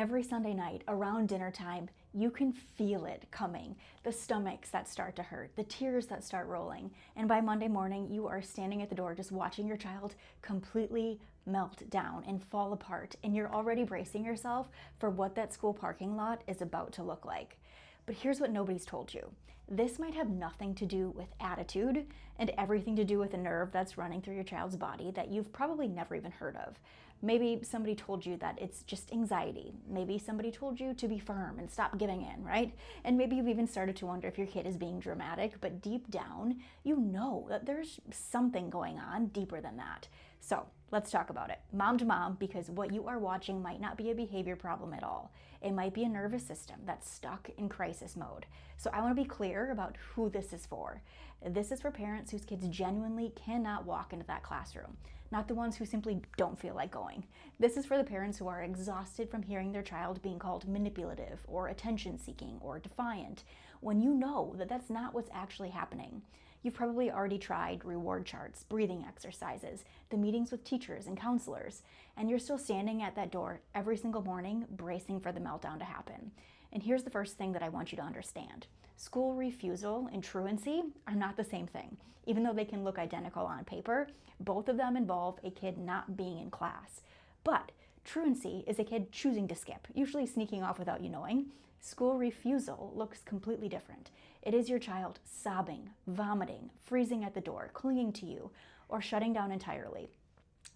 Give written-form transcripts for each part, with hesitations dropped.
every Sunday night around dinner time, you can feel it coming. The stomachs that start to hurt, the tears that start rolling. And by Monday morning, you are standing at the door just watching your child completely melt down and fall apart. And you're already bracing yourself for what that school parking lot is about to look like. But here's what nobody's told you. This might have nothing to do with attitude and everything to do with a nerve that's running through your child's body that you've probably never even heard of. Maybe somebody told you that it's just anxiety. Maybe somebody told you to be firm and stop giving in, right? And maybe you've even started to wonder if your kid is being dramatic, but deep down, you know that there's something going on deeper than that. So let's talk about it. Mom to mom, because what you are watching might not be a behavior problem at all. It might be a nervous system that's stuck in crisis mode. So I want to be clear about who this is for. This is for parents whose kids genuinely cannot walk into that classroom, not the ones who simply don't feel like going. This is for the parents who are exhausted from hearing their child being called manipulative or attention-seeking or defiant, when you know that that's not what's actually happening. You've probably already tried reward charts, breathing exercises, the meetings with teachers and counselors, and you're still standing at that door every single morning bracing for the meltdown to happen. And here's the first thing that I want you to understand. School refusal and truancy are not the same thing. Even though they can look identical on paper, both of them involve a kid not being in class. But truancy is a kid choosing to skip, usually sneaking off without you knowing. School refusal looks completely different. It is your child sobbing, vomiting, freezing at the door, clinging to you, or shutting down entirely.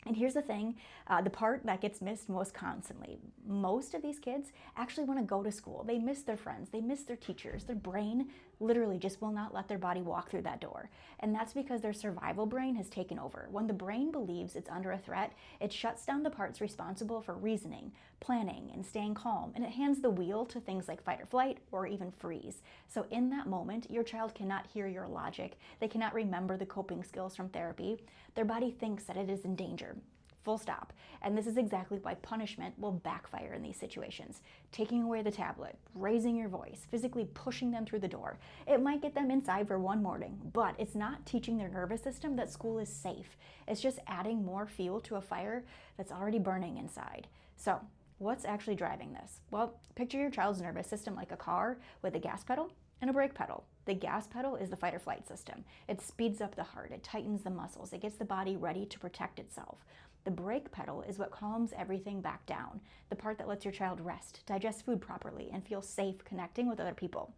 And here's the thing, the part that gets missed most constantly. Most of these kids actually want to go to school. They miss their friends, they miss their teachers. Their brain literally just will not let their body walk through that door. And that's because their survival brain has taken over. When the brain believes it's under a threat, it shuts down the parts responsible for reasoning, planning, and staying calm, and it hands the wheel to things like fight or flight or even freeze. So in that moment, your child cannot hear your logic. They cannot remember the coping skills from therapy. Their body thinks that it is in danger. Full stop. And this is exactly why punishment will backfire in these situations. Taking away the tablet, raising your voice, physically pushing them through the door. It might get them inside for one morning, but it's not teaching their nervous system that school is safe. It's just adding more fuel to a fire that's already burning inside. So, what's actually driving this? Well, picture your child's nervous system like a car with a gas pedal and a brake pedal. The gas pedal is the fight or flight system. It speeds up the heart, it tightens the muscles, it gets the body ready to protect itself. The brake pedal is what calms everything back down, the part that lets your child rest, digest food properly, and feel safe connecting with other people.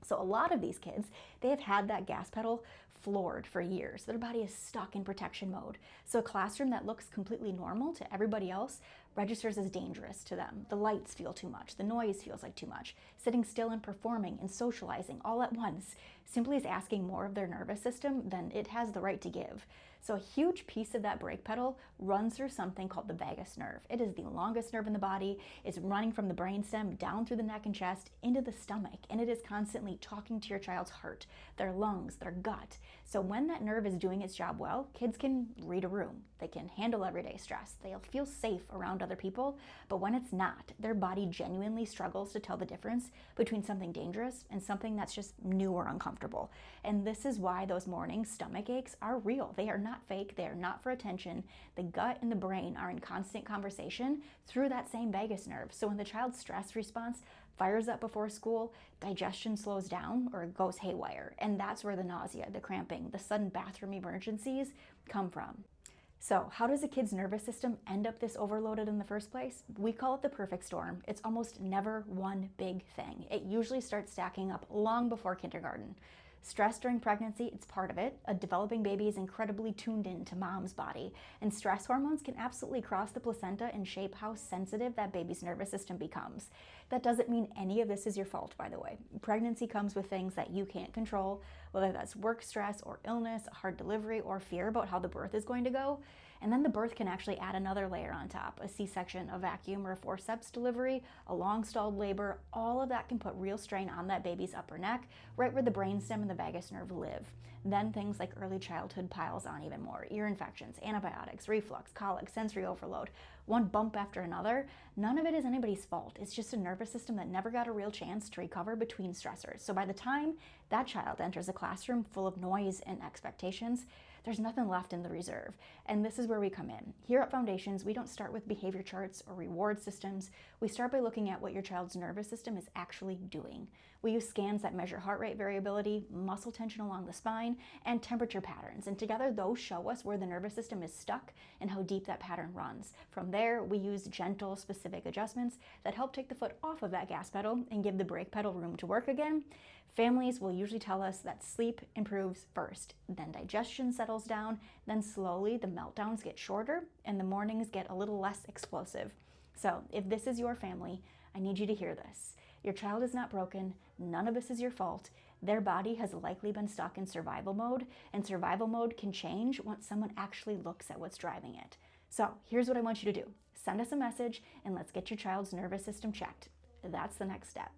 So a lot of these kids, they have had that gas pedal floored for years. Their body is stuck in protection mode. So a classroom that looks completely normal to everybody else registers as dangerous to them. The lights feel too much. The noise feels like too much. Sitting still and performing and socializing all at once simply is asking more of their nervous system than it has the right to give. So a huge piece of that brake pedal runs through something called the vagus nerve. It is the longest nerve in the body. It's running from the brainstem down through the neck and chest into the stomach, and it is constantly talking to your child's heart, their lungs, their gut. So when that nerve is doing its job well, kids can read a room. They can handle everyday stress. They'll feel safe around other people. But when it's not, their body genuinely struggles to tell the difference between something dangerous and something that's just new or uncomfortable. And this is why those morning stomach aches are real. They are not fake. They are not for attention. The gut and the brain are in constant conversation through that same vagus nerve. So when the child's stress response fires up before school, digestion slows down or it goes haywire. And that's where the nausea, the cramping, the sudden bathroom emergencies come from. So how does a kid's nervous system end up this overloaded in the first place? We call it the perfect storm. It's almost never one big thing. It usually starts stacking up long before kindergarten. Stress during pregnancy, it's part of it. A developing baby is incredibly tuned in to mom's body, and stress hormones can absolutely cross the placenta and shape how sensitive that baby's nervous system becomes. That doesn't mean any of this is your fault, by the way. Pregnancy comes with things that you can't control, whether that's work stress or illness, hard delivery, or fear about how the birth is going to go. And then the birth can actually add another layer on top. A C-section, a vacuum, or a forceps delivery, a long stalled labor, all of that can put real strain on that baby's upper neck, right where the brainstem and the vagus nerve live. Then things like early childhood piles on even more. Ear infections, antibiotics, reflux, colic, sensory overload, one bump after another. None of it is anybody's fault. It's just a nervous system that never got a real chance to recover between stressors. So by the time that child enters a classroom full of noise and expectations, there's nothing left in the reserve. And this is where we come in. Here at Foundations, we don't start with behavior charts or reward systems. We start by looking at what your child's nervous system is actually doing. We use scans that measure heart rate variability, muscle tension along the spine, and temperature patterns. And together, those show us where the nervous system is stuck and how deep that pattern runs. From there, we use gentle, specific adjustments that help take the foot off of that gas pedal and give the brake pedal room to work again. Families will usually tell us that sleep improves first, then digestion settles down, then slowly the meltdowns get shorter and the mornings get a little less explosive. So if this is your family, I need you to hear this. Your child is not broken. None of this is your fault. Their body has likely been stuck in survival mode, and survival mode can change once someone actually looks at what's driving it. So here's what I want you to do. Send us a message and let's get your child's nervous system checked. That's the next step.